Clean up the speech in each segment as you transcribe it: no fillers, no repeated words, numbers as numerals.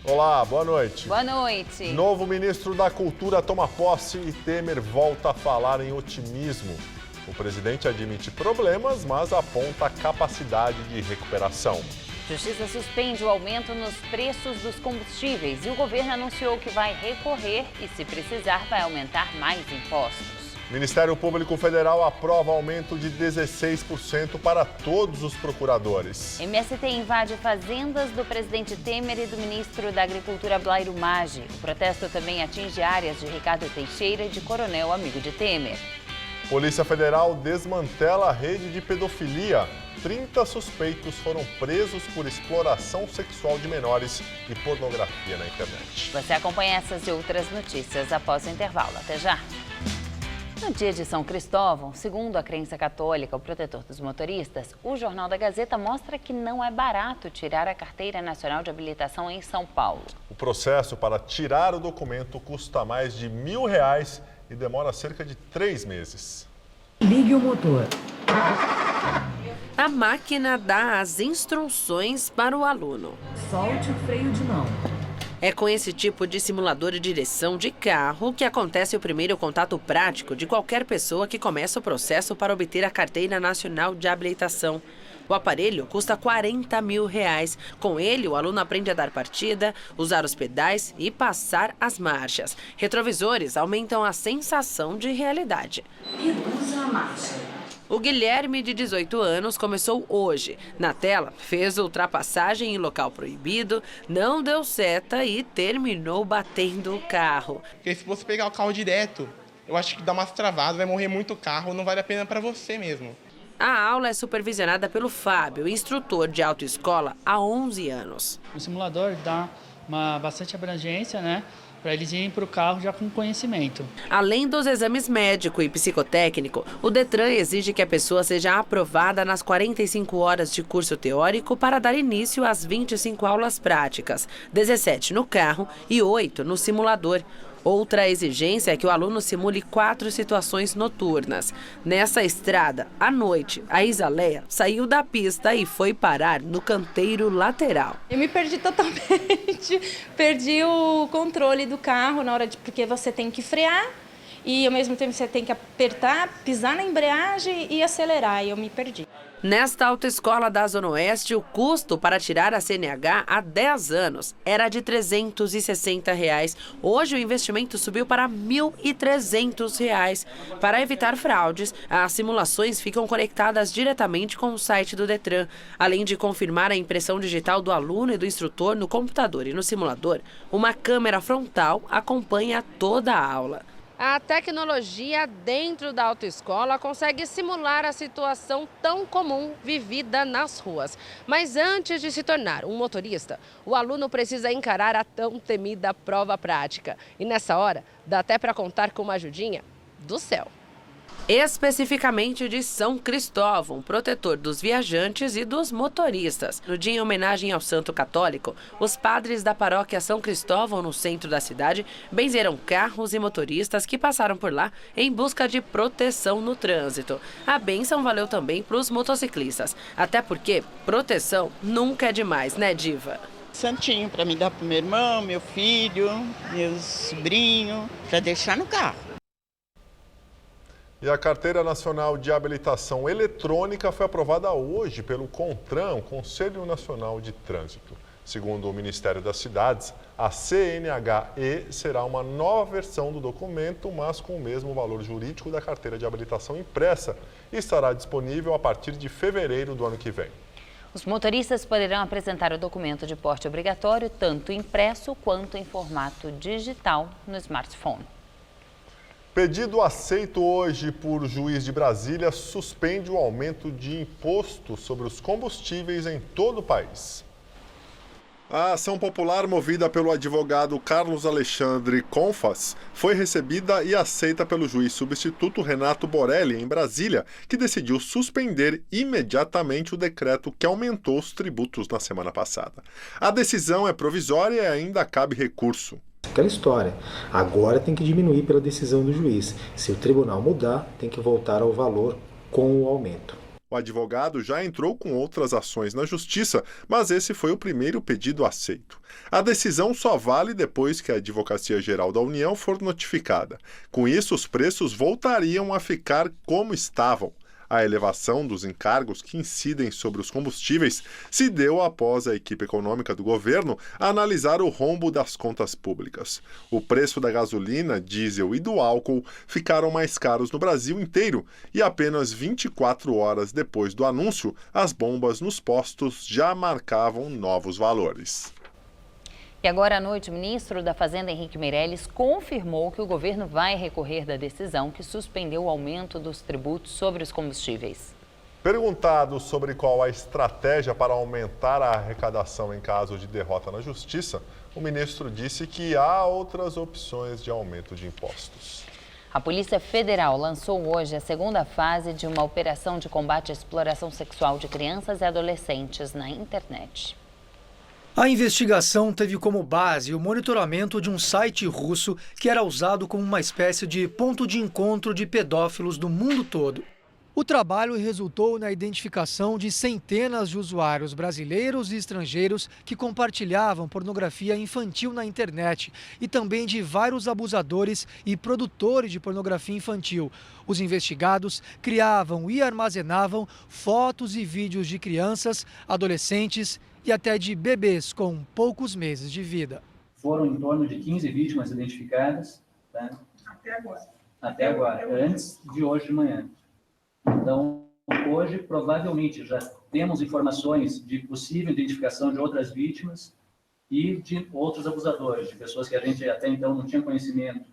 Olá, boa noite. Boa noite. Novo ministro da Cultura toma posse e Temer volta a falar em otimismo. O presidente admite problemas, mas aponta capacidade de recuperação. Justiça suspende o aumento nos preços dos combustíveis e o governo anunciou que vai recorrer e, se precisar, vai aumentar mais impostos. Ministério Público Federal aprova aumento de 16% para todos os procuradores. MST invade fazendas do presidente Temer e do ministro da Agricultura, Blairo Maggi. O protesto também atinge áreas de Ricardo Teixeira e de Coronel, amigo de Temer. Polícia Federal desmantela a rede de pedofilia. 30 suspeitos foram presos por exploração sexual de menores e pornografia na internet. Você acompanha essas e outras notícias após o intervalo. Até já! No dia de São Cristóvão, segundo a crença católica, o protetor dos motoristas, o Jornal da Gazeta mostra que não é barato tirar a Carteira Nacional de Habilitação em São Paulo. O processo para tirar o documento custa mais de R$1.000 e demora cerca de 3 meses. Ligue o motor. A máquina dá as instruções para o aluno. Solte o freio de mão. É com esse tipo de simulador de direção de carro que acontece o primeiro contato prático de qualquer pessoa que começa o processo para obter a Carteira Nacional de Habilitação. O aparelho custa R$40.000. Com ele, o aluno aprende a dar partida, usar os pedais e passar as marchas. Retrovisores aumentam a sensação de realidade. Reduza a marcha. O Guilherme, de 18 anos, começou hoje. Na tela, fez ultrapassagem em local proibido, não deu seta e terminou batendo o carro. Porque se você pegar o carro direto, eu acho que dá umas travadas, vai morrer muito carro, não vale a pena para você mesmo. A aula é supervisionada pelo Fábio, instrutor de autoescola há 11 anos. O simulador dá bastante abrangência, né? Para eles irem para o carro já com conhecimento. Além dos exames médico e psicotécnico, o Detran exige que a pessoa seja aprovada nas 45 horas de curso teórico para dar início às 25 aulas práticas, 17 no carro e 8 no simulador. Outra exigência é que o aluno simule 4 situações noturnas. Nessa estrada, à noite, a Isaleia saiu da pista e foi parar no canteiro lateral. Eu me perdi totalmente, perdi o controle do carro na hora porque você tem que frear e ao mesmo tempo você tem que apertar, pisar na embreagem e acelerar, e eu me perdi. Nesta autoescola da Zona Oeste, o custo para tirar a CNH há 10 anos era de R$360. Hoje o investimento subiu para R$1.300. Para evitar fraudes, as simulações ficam conectadas diretamente com o site do Detran. Além de confirmar a impressão digital do aluno e do instrutor no computador e no simulador, uma câmera frontal acompanha toda a aula. A tecnologia dentro da autoescola consegue simular a situação tão comum vivida nas ruas. Mas antes de se tornar um motorista, o aluno precisa encarar a tão temida prova prática. E nessa hora, dá até para contar com uma ajudinha do céu. Especificamente de São Cristóvão, protetor dos viajantes e dos motoristas. No dia em homenagem ao santo católico, os padres da paróquia São Cristóvão, no centro da cidade, benzeram carros e motoristas que passaram por lá em busca de proteção no trânsito. A bênção valeu também para os motociclistas, até porque proteção nunca é demais, né, Diva? Santinho para me dar para meu irmão, meu filho, meu sobrinho, para deixar no carro. E a Carteira Nacional de Habilitação Eletrônica foi aprovada hoje pelo CONTRAN, o Conselho Nacional de Trânsito. Segundo o Ministério das Cidades, a CNH-E será uma nova versão do documento, mas com o mesmo valor jurídico da Carteira de Habilitação impressa e estará disponível a partir de fevereiro do ano que vem. Os motoristas poderão apresentar o documento de porte obrigatório, tanto impresso quanto em formato digital no smartphone. Pedido aceito hoje por juiz de Brasília suspende o aumento de imposto sobre os combustíveis em todo o país. A ação popular movida pelo advogado Carlos Alexandre Confas foi recebida e aceita pelo juiz substituto Renato Borelli, em Brasília, que decidiu suspender imediatamente o decreto que aumentou os tributos na semana passada. A decisão é provisória e ainda cabe recurso. Aquela história. Agora tem que diminuir pela decisão do juiz. Se o tribunal mudar, tem que voltar ao valor com o aumento. O advogado já entrou com outras ações na justiça, mas esse foi o primeiro pedido aceito. A decisão só vale depois que a Advocacia Geral da União for notificada. Com isso, os preços voltariam a ficar como estavam. A elevação dos encargos que incidem sobre os combustíveis se deu após a equipe econômica do governo analisar o rombo das contas públicas. O preço da gasolina, diesel e do álcool ficaram mais caros no Brasil inteiro e apenas 24 horas depois do anúncio, as bombas nos postos já marcavam novos valores. E agora à noite, o ministro da Fazenda, Henrique Meirelles, confirmou que o governo vai recorrer da decisão que suspendeu o aumento dos tributos sobre os combustíveis. Perguntado sobre qual a estratégia para aumentar a arrecadação em caso de derrota na justiça, o ministro disse que há outras opções de aumento de impostos. A Polícia Federal lançou hoje a segunda fase de uma operação de combate à exploração sexual de crianças e adolescentes na internet. A investigação teve como base o monitoramento de um site russo que era usado como uma espécie de ponto de encontro de pedófilos do mundo todo. O trabalho resultou na identificação de centenas de usuários brasileiros e estrangeiros que compartilhavam pornografia infantil na internet e também de vários abusadores e produtores de pornografia infantil. Os investigados criavam e armazenavam fotos e vídeos de crianças, adolescentes e até de bebês com poucos meses de vida. Foram em torno de 15 vítimas identificadas, tá? Até agora, antes de hoje de manhã. Então, hoje, provavelmente, já temos informações de possível identificação de outras vítimas e de outros abusadores, de pessoas que a gente até então não tinha conhecimento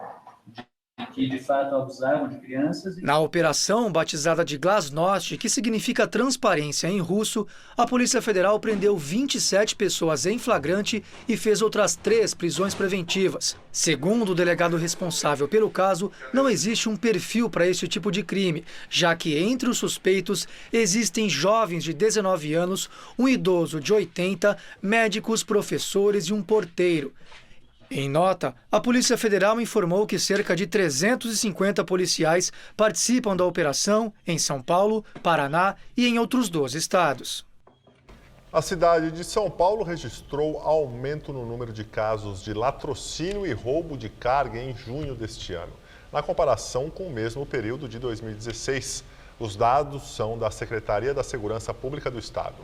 que de fato abusavam de crianças. Na operação, batizada de Glasnost, que significa transparência em russo, a Polícia Federal prendeu 27 pessoas em flagrante e fez outras 3 prisões preventivas. Segundo o delegado responsável pelo caso, não existe um perfil para esse tipo de crime, já que entre os suspeitos existem jovens de 19 anos, um idoso de 80, médicos, professores e um porteiro. Em nota, a Polícia Federal informou que cerca de 350 policiais participam da operação em São Paulo, Paraná e em outros 12 estados. A cidade de São Paulo registrou aumento no número de casos de latrocínio e roubo de carga em junho deste ano, na comparação com o mesmo período de 2016. Os dados são da Secretaria da Segurança Pública do Estado.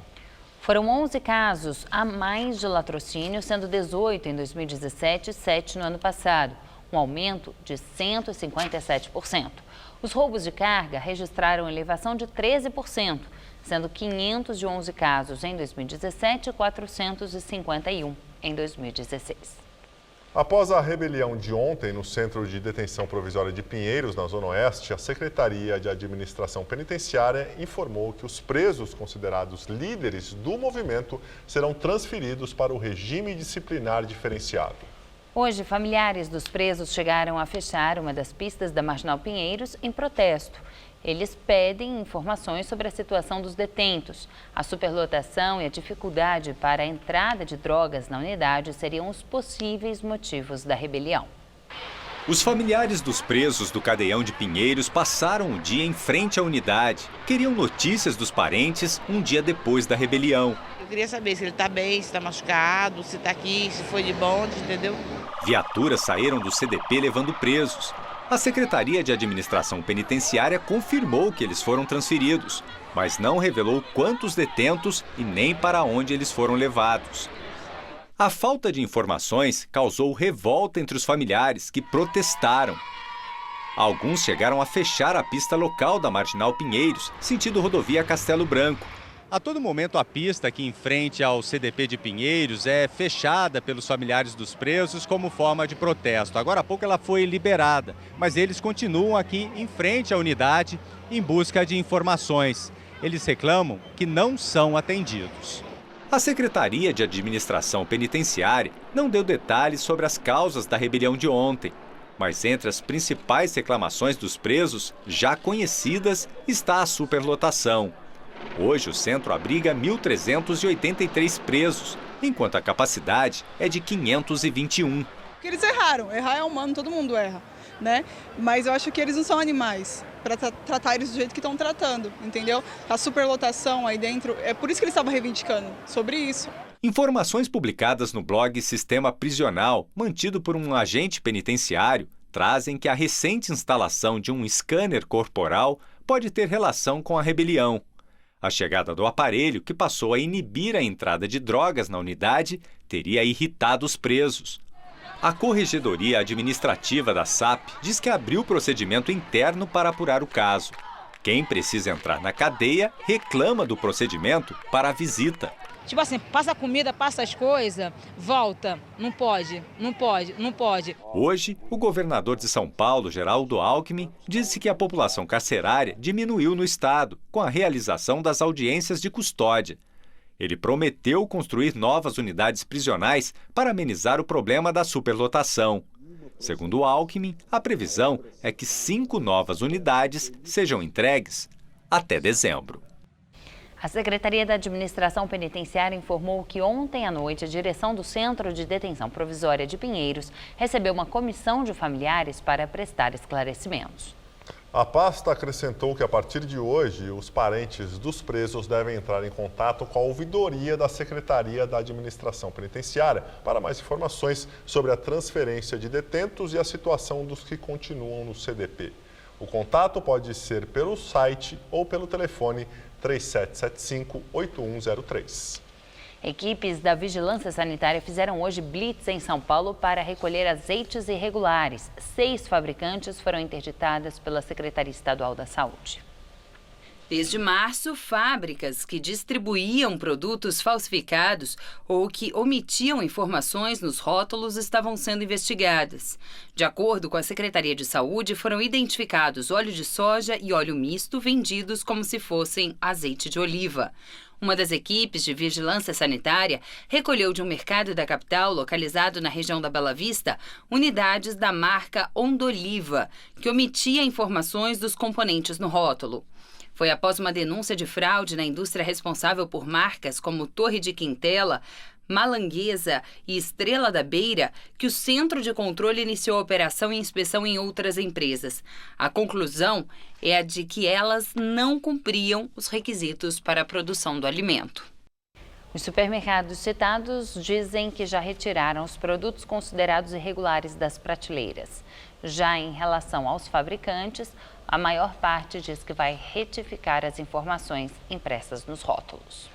Foram 11 casos a mais de latrocínio, sendo 18 em 2017 e 7 no ano passado, um aumento de 157%. Os roubos de carga registraram elevação de 13%, sendo 511 casos em 2017 e 451 em 2016. Após a rebelião de ontem no Centro de Detenção Provisória de Pinheiros, na Zona Oeste, a Secretaria de Administração Penitenciária informou que os presos considerados líderes do movimento serão transferidos para o regime disciplinar diferenciado. Hoje, familiares dos presos chegaram a fechar uma das pistas da Marginal Pinheiros em protesto. Eles pedem informações sobre a situação dos detentos. A superlotação e a dificuldade para a entrada de drogas na unidade seriam os possíveis motivos da rebelião. Os familiares dos presos do Cadeião de Pinheiros passaram o dia em frente à unidade. Queriam notícias dos parentes um dia depois da rebelião. Eu queria saber se ele está bem, se está machucado, se está aqui, se foi de bonde, entendeu? Viaturas saíram do CDP levando presos. A Secretaria de Administração Penitenciária confirmou que eles foram transferidos, mas não revelou quantos detentos e nem para onde eles foram levados. A falta de informações causou revolta entre os familiares, que protestaram. Alguns chegaram a fechar a pista local da Marginal Pinheiros, sentido rodovia Castelo Branco. A todo momento, a pista aqui em frente ao CDP de Pinheiros é fechada pelos familiares dos presos como forma de protesto. Agora há pouco ela foi liberada, mas eles continuam aqui em frente à unidade em busca de informações. Eles reclamam que não são atendidos. A Secretaria de Administração Penitenciária não deu detalhes sobre as causas da rebelião de ontem, mas entre as principais reclamações dos presos, já conhecidas, está a superlotação. Hoje o centro abriga 1.383 presos, enquanto a capacidade é de 521. Porque eles erraram, errar é humano, todo mundo erra. né? Mas eu acho que eles não são animais para tratar eles do jeito que estão tratando, entendeu? A superlotação aí dentro, é por isso que eles estavam reivindicando sobre isso. Informações publicadas no blog Sistema Prisional, mantido por um agente penitenciário, trazem que a recente instalação de um scanner corporal pode ter relação com a rebelião. A chegada do aparelho, que passou a inibir a entrada de drogas na unidade, teria irritado os presos. A Corregedoria Administrativa da SAP diz que abriu procedimento interno para apurar o caso. Quem precisa entrar na cadeia reclama do procedimento para a visita. Tipo assim, passa a comida, passa as coisas, volta. Não pode, não pode, não pode. Hoje, o governador de São Paulo, Geraldo Alckmin, disse que a população carcerária diminuiu no estado com a realização das audiências de custódia. Ele prometeu construir novas unidades prisionais para amenizar o problema da superlotação. Segundo Alckmin, a previsão é que 5 novas unidades sejam entregues até dezembro. A Secretaria da Administração Penitenciária informou que ontem à noite a direção do Centro de Detenção Provisória de Pinheiros recebeu uma comissão de familiares para prestar esclarecimentos. A pasta acrescentou que, a partir de hoje, os parentes dos presos devem entrar em contato com a ouvidoria da Secretaria da Administração Penitenciária para mais informações sobre a transferência de detentos e a situação dos que continuam no CDP. O contato pode ser pelo site ou pelo telefone 3775-8103. Equipes da Vigilância Sanitária fizeram hoje blitz em São Paulo para recolher azeites irregulares. 6 fabricantes foram interditadas pela Secretaria Estadual da Saúde. Desde março, fábricas que distribuíam produtos falsificados ou que omitiam informações nos rótulos estavam sendo investigadas. De acordo com a Secretaria de Saúde, foram identificados óleo de soja e óleo misto vendidos como se fossem azeite de oliva. Uma das equipes de vigilância sanitária recolheu de um mercado da capital, localizado na região da Bela Vista, unidades da marca Ondoliva, que omitia informações dos componentes no rótulo. Foi após uma denúncia de fraude na indústria responsável por marcas como Torre de Quintela, Malanguesa e Estrela da Beira que o Centro de Controle iniciou a operação e inspeção em outras empresas. A conclusão é a de que elas não cumpriam os requisitos para a produção do alimento. Os supermercados citados dizem que já retiraram os produtos considerados irregulares das prateleiras. Já em relação aos fabricantes, a maior parte diz que vai retificar as informações impressas nos rótulos.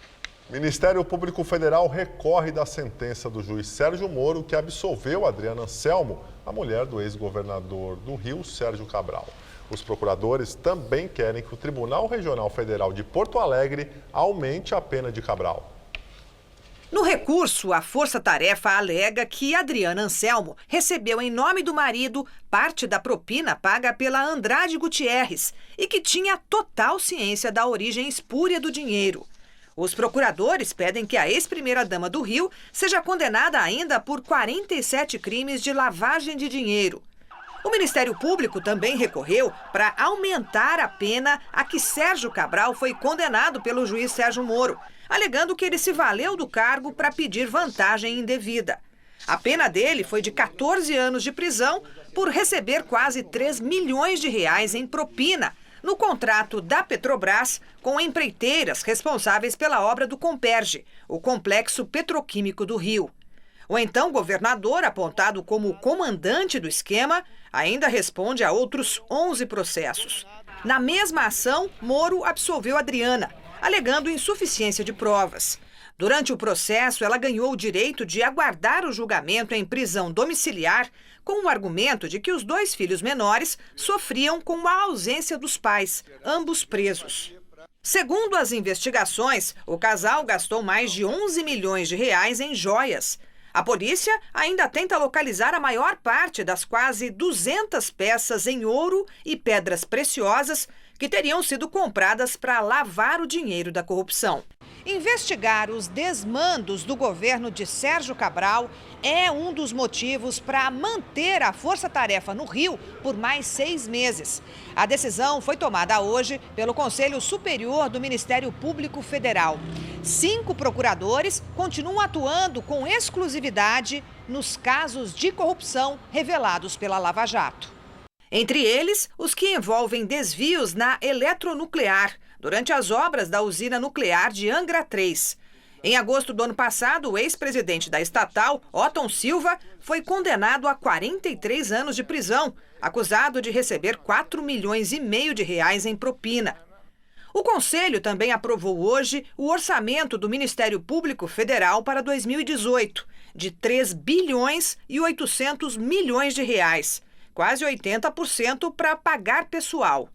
O Ministério Público Federal recorre da sentença do juiz Sérgio Moro, que absolveu Adriana Anselmo, a mulher do ex-governador do Rio, Sérgio Cabral. Os procuradores também querem que o Tribunal Regional Federal de Porto Alegre aumente a pena de Cabral. No recurso, a Força Tarefa alega que Adriana Anselmo recebeu em nome do marido parte da propina paga pela Andrade Gutierrez e que tinha total ciência da origem espúria do dinheiro. Os procuradores pedem que a ex-primeira-dama do Rio seja condenada ainda por 47 crimes de lavagem de dinheiro. O Ministério Público também recorreu para aumentar a pena a que Sérgio Cabral foi condenado pelo juiz Sérgio Moro, alegando que ele se valeu do cargo para pedir vantagem indevida. A pena dele foi de 14 anos de prisão por receber quase 3 milhões de reais em propina no contrato da Petrobras com empreiteiras responsáveis pela obra do Comperge, o complexo petroquímico do Rio. O então governador, apontado como o comandante do esquema, ainda responde a outros 11 processos. Na mesma ação, Moro absolveu Adriana, alegando insuficiência de provas. Durante o processo, ela ganhou o direito de aguardar o julgamento em prisão domiciliar, com o argumento de que os 2 filhos menores sofriam com a ausência dos pais, ambos presos. Segundo as investigações, o casal gastou mais de 11 milhões de reais em joias. A polícia ainda tenta localizar a maior parte das quase 200 peças em ouro e pedras preciosas que teriam sido compradas para lavar o dinheiro da corrupção. Investigar os desmandos do governo de Sérgio Cabral é um dos motivos para manter a Força-Tarefa no Rio por mais 6 meses. A decisão foi tomada hoje pelo Conselho Superior do Ministério Público Federal. 5 procuradores continuam atuando com exclusividade nos casos de corrupção revelados pela Lava Jato. Entre eles, os que envolvem desvios na eletronuclear, durante as obras da usina nuclear de Angra 3. Em agosto do ano passado, o ex-presidente da estatal, Otton Silva, foi condenado a 43 anos de prisão, acusado de receber 4,5 milhões de reais em propina. O Conselho também aprovou hoje o orçamento do Ministério Público Federal para 2018, de 3 bilhões e 800 milhões de reais, quase 80% para pagar pessoal.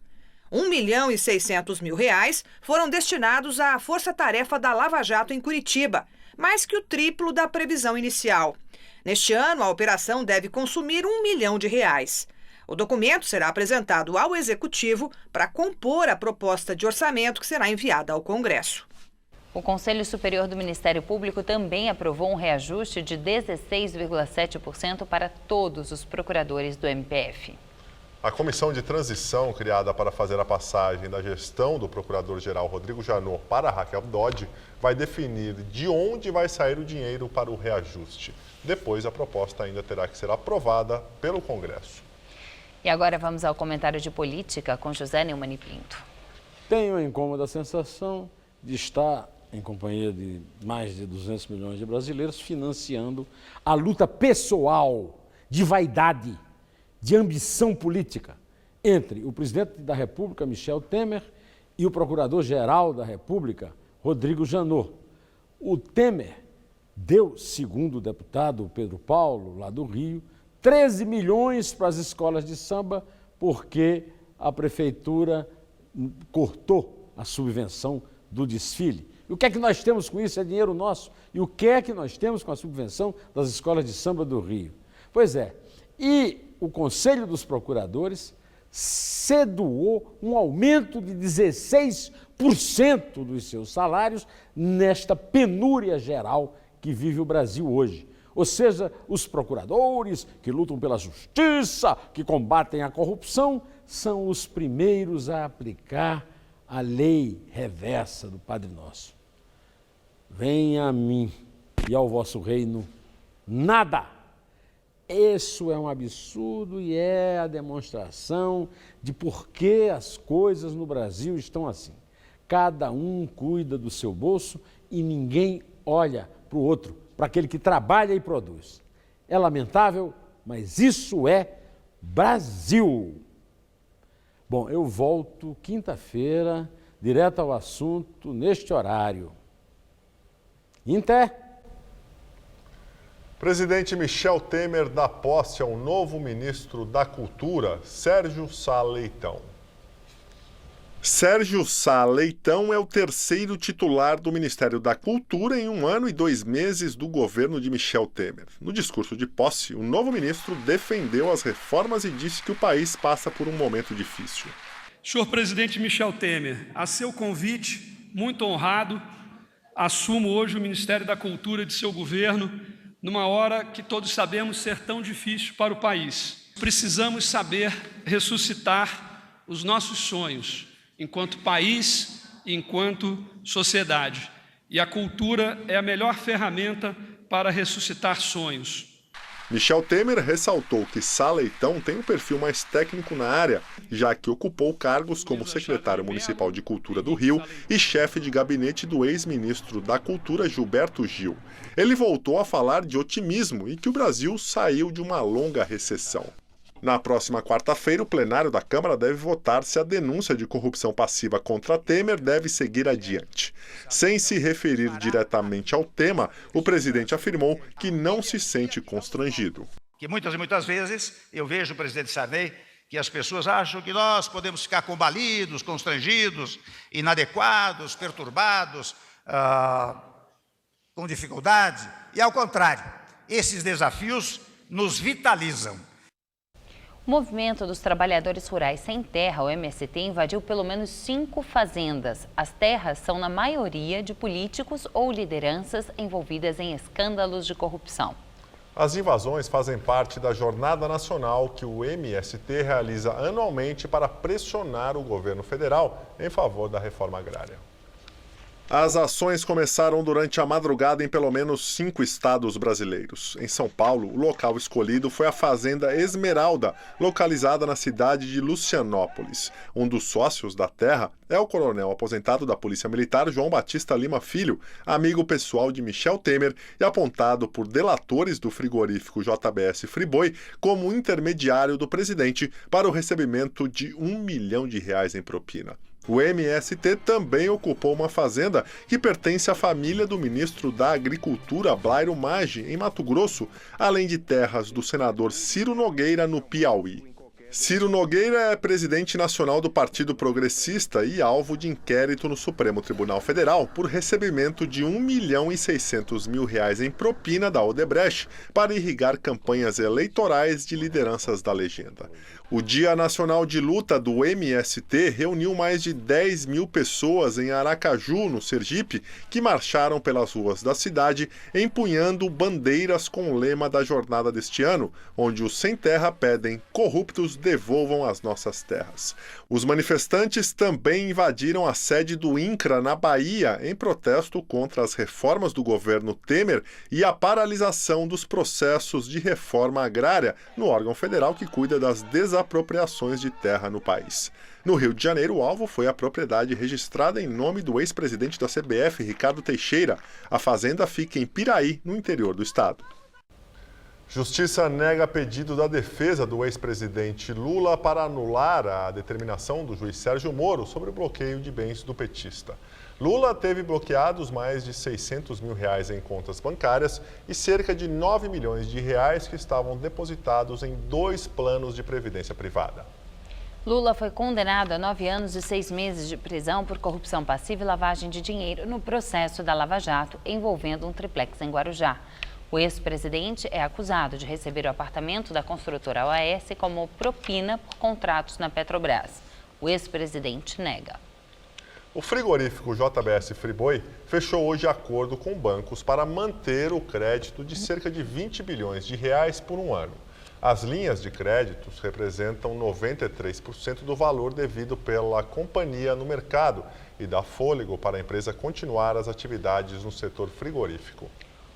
1 milhão e 600 mil reais foram destinados à força-tarefa da Lava Jato em Curitiba, mais que o triplo da previsão inicial. Neste ano, a operação deve consumir 1 milhão de reais. O documento será apresentado ao Executivo para compor a proposta de orçamento que será enviada ao Congresso. O Conselho Superior do Ministério Público também aprovou um reajuste de 16,7% para todos os procuradores do MPF. A comissão de transição, criada para fazer a passagem da gestão do procurador-geral Rodrigo Janot para Raquel Dodge, vai definir de onde vai sair o dinheiro para o reajuste. Depois, a proposta ainda terá que ser aprovada pelo Congresso. E agora vamos ao comentário de política com José Neumann e Pinto. Tenho a incômoda sensação de estar em companhia de mais de 200 milhões de brasileiros financiando a luta pessoal, de vaidade, de ambição política entre o presidente da República, Michel Temer, e o procurador-geral da República, Rodrigo Janot. O Temer deu, segundo o deputado Pedro Paulo, lá do Rio, 13 milhões para as escolas de samba, porque a prefeitura cortou a subvenção do desfile. E o que é que nós temos com isso? É dinheiro nosso. E o que é que nós temos com a subvenção das escolas de samba do Rio? Pois é, e o Conselho dos Procuradores cedoou um aumento de 16% dos seus salários nesta penúria geral que vive o Brasil hoje. Ou seja, os procuradores que lutam pela justiça, que combatem a corrupção, são os primeiros a aplicar a lei reversa do Padre Nosso. Venha a mim e ao vosso reino nada. Isso é um absurdo e é a demonstração de por que as coisas no Brasil estão assim. Cada um cuida do seu bolso e ninguém olha para o outro, para aquele que trabalha e produz. É lamentável, mas isso é Brasil. Bom, eu volto quinta-feira, direto ao assunto, neste horário. Inter. Presidente Michel Temer dá posse ao novo ministro da Cultura, Sérgio Sá Leitão. Sérgio Sá Leitão é o terceiro titular do Ministério da Cultura em 1 ano e 2 meses do governo de Michel Temer. No discurso de posse, o novo ministro defendeu as reformas e disse que o país passa por um momento difícil. Senhor presidente Michel Temer, a seu convite, muito honrado, assumo hoje o Ministério da Cultura de seu governo, numa hora que todos sabemos ser tão difícil para o país. Precisamos saber ressuscitar os nossos sonhos, enquanto país e enquanto sociedade. E a cultura é a melhor ferramenta para ressuscitar sonhos. Michel Temer ressaltou que Sá Leitão tem um perfil mais técnico na área, já que ocupou cargos como secretário municipal de Cultura do Rio e chefe de gabinete do ex-ministro da Cultura, Gilberto Gil. Ele voltou a falar de otimismo e que o Brasil saiu de uma longa recessão. Na próxima quarta-feira, o plenário da Câmara deve votar se a denúncia de corrupção passiva contra Temer deve seguir adiante. Sem se referir diretamente ao tema, o presidente afirmou que não se sente constrangido. Que muitas e muitas vezes eu vejo o presidente Sarney que as pessoas acham que nós podemos ficar combalidos, constrangidos, inadequados, perturbados, com dificuldade. E ao contrário, esses desafios nos vitalizam. O Movimento dos Trabalhadores Rurais Sem Terra, o MST, invadiu pelo menos 5 fazendas. As terras são, na maioria, de políticos ou lideranças envolvidas em escândalos de corrupção. As invasões fazem parte da jornada nacional que o MST realiza anualmente para pressionar o governo federal em favor da reforma agrária. As ações começaram durante a madrugada em pelo menos 5 estados brasileiros. Em São Paulo, o local escolhido foi a Fazenda Esmeralda, localizada na cidade de Lucianópolis. Um dos sócios da terra é o coronel aposentado da Polícia Militar João Batista Lima Filho, amigo pessoal de Michel Temer e apontado por delatores do frigorífico JBS Friboi como intermediário do presidente para o recebimento de R$1 milhão em propina. O MST também ocupou uma fazenda que pertence à família do ministro da Agricultura, Blairo Maggi, em Mato Grosso, além de terras do senador Ciro Nogueira, no Piauí. Ciro Nogueira é presidente nacional do Partido Progressista e alvo de inquérito no Supremo Tribunal Federal por recebimento de R$1.600.000 em propina da Odebrecht para irrigar campanhas eleitorais de lideranças da legenda. O Dia Nacional de Luta do MST reuniu mais de 10 mil pessoas em Aracaju, no Sergipe, que marcharam pelas ruas da cidade empunhando bandeiras com o lema da jornada deste ano, onde os sem terra pedem corruptos devolvam as nossas terras. Os manifestantes também invadiram a sede do INCRA na Bahia em protesto contra as reformas do governo Temer e a paralisação dos processos de reforma agrária no órgão federal que cuida das desapropriações de terra no país. No Rio de Janeiro, o alvo foi a propriedade registrada em nome do ex-presidente da CBF, Ricardo Teixeira. A fazenda fica em Piraí, no interior do estado. Justiça nega pedido da defesa do ex-presidente Lula para anular a determinação do juiz Sérgio Moro sobre o bloqueio de bens do petista. Lula teve bloqueados mais de R$600 mil em contas bancárias e cerca de R$9 milhões que estavam depositados em 2 planos de previdência privada. Lula foi condenado a 9 anos e 6 meses de prisão por corrupção passiva e lavagem de dinheiro no processo da Lava Jato envolvendo um triplex em Guarujá. O ex-presidente é acusado de receber o apartamento da construtora OAS como propina por contratos na Petrobras. O ex-presidente nega. O frigorífico JBS Friboi fechou hoje acordo com bancos para manter o crédito de cerca de R$20 bilhões por um ano. As linhas de créditos representam 93% do valor devido pela companhia no mercado e dá fôlego para a empresa continuar as atividades no setor frigorífico.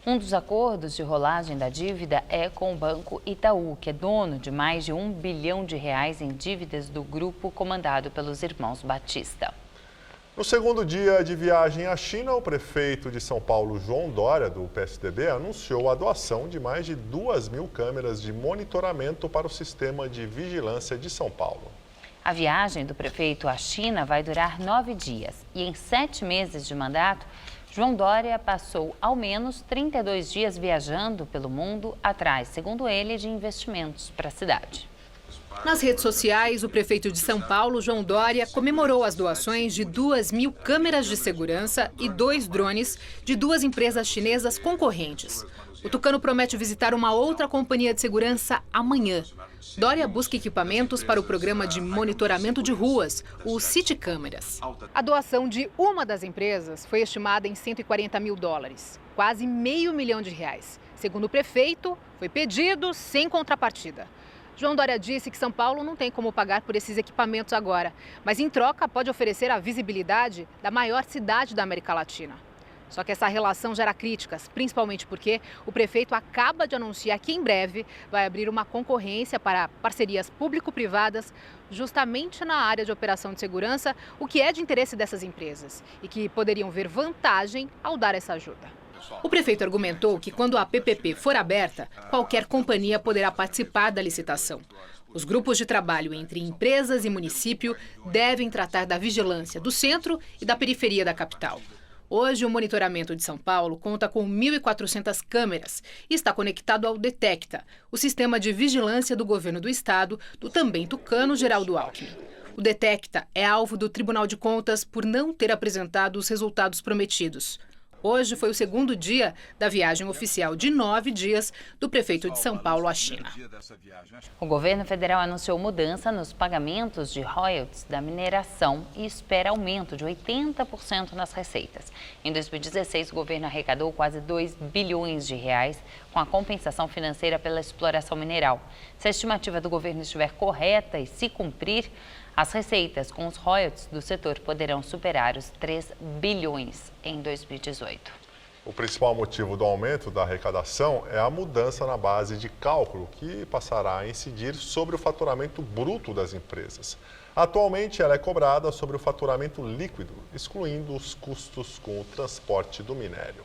Um dos acordos de rolagem da dívida é com o Banco Itaú, que é dono de mais de R$1 bilhão em dívidas do grupo comandado pelos irmãos Batista. No segundo dia de viagem à China, o prefeito de São Paulo, João Dória, do PSDB, anunciou a doação de mais de 2.000 câmeras de monitoramento para o sistema de vigilância de São Paulo. A viagem do prefeito à China vai durar 9 dias e em 7 meses de mandato, João Dória passou ao menos 32 dias viajando pelo mundo atrás, segundo ele, de investimentos para a cidade. Nas redes sociais, o prefeito de São Paulo, João Dória, comemorou as doações de 2.000 câmeras de segurança e 2 drones de 2 empresas chinesas concorrentes. O tucano promete visitar uma outra companhia de segurança amanhã. Dória busca equipamentos para o programa de monitoramento de ruas, o City Câmeras. A doação de uma das empresas foi estimada em $140 mil, quase R$500 mil. Segundo o prefeito, foi pedido sem contrapartida. João Dória disse que São Paulo não tem como pagar por esses equipamentos agora, mas em troca pode oferecer a visibilidade da maior cidade da América Latina. Só que essa relação gera críticas, principalmente porque o prefeito acaba de anunciar que em breve vai abrir uma concorrência para parcerias público-privadas justamente na área de operação de segurança, o que é de interesse dessas empresas e que poderiam ver vantagem ao dar essa ajuda. O prefeito argumentou que quando a PPP for aberta, qualquer companhia poderá participar da licitação. Os grupos de trabalho entre empresas e município devem tratar da vigilância do centro e da periferia da capital. Hoje, o monitoramento de São Paulo conta com 1.400 câmeras e está conectado ao Detecta, o sistema de vigilância do governo do estado, do também tucano Geraldo Alckmin. O Detecta é alvo do Tribunal de Contas por não ter apresentado os resultados prometidos. Hoje foi o segundo dia da viagem oficial de 9 dias do prefeito de São Paulo à China. O governo federal anunciou mudança nos pagamentos de royalties da mineração e espera aumento de 80% nas receitas. Em 2016, o governo arrecadou quase R$2 bilhões com a compensação financeira pela exploração mineral. Se a estimativa do governo estiver correta e se cumprir, as receitas com os royalties do setor poderão superar os 3 bilhões em 2018. O principal motivo do aumento da arrecadação é a mudança na base de cálculo, que passará a incidir sobre o faturamento bruto das empresas. Atualmente, ela é cobrada sobre o faturamento líquido, excluindo os custos com o transporte do minério.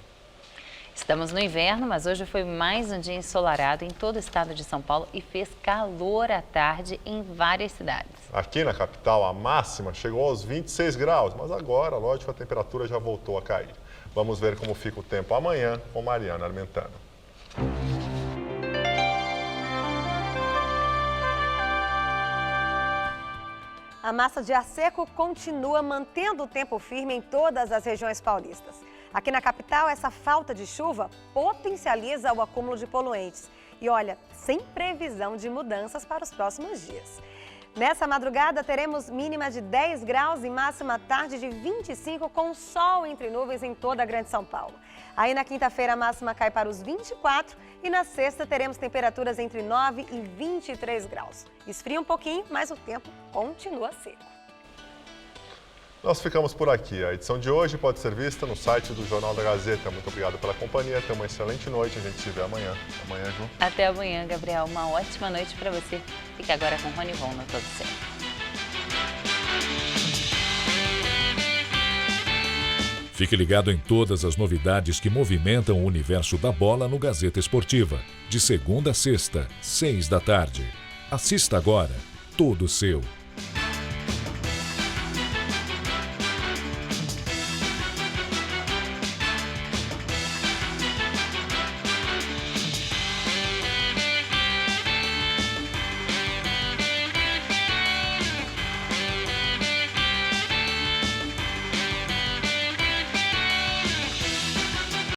Estamos no inverno, mas hoje foi mais um dia ensolarado em todo o estado de São Paulo e fez calor à tarde em várias cidades. Aqui na capital, a máxima chegou aos 26 graus, mas agora, lógico, a temperatura já voltou a cair. Vamos ver como fica o tempo amanhã com Mariana Armentano. A massa de ar seco continua mantendo o tempo firme em todas as regiões paulistas. Aqui na capital, essa falta de chuva potencializa o acúmulo de poluentes. E olha, sem previsão de mudanças para os próximos dias. Nessa madrugada, teremos mínima de 10 graus e máxima tarde de 25, com sol entre nuvens em toda a Grande São Paulo. Aí na quinta-feira, a máxima cai para os 24 e na sexta teremos temperaturas entre 9 e 23 graus. Esfria um pouquinho, mas o tempo continua seco. Nós ficamos por aqui. A edição de hoje pode ser vista no site do Jornal da Gazeta. Muito obrigado pela companhia. Tenha uma excelente noite. A gente se vê amanhã. Amanhã, Ju. Até amanhã, Gabriel. Uma ótima noite para você. Fique agora com Rony Von no Todo Certo. Fique ligado em todas as novidades que movimentam o universo da bola no Gazeta Esportiva. De segunda a sexta, 6 da tarde. Assista agora. Todo seu.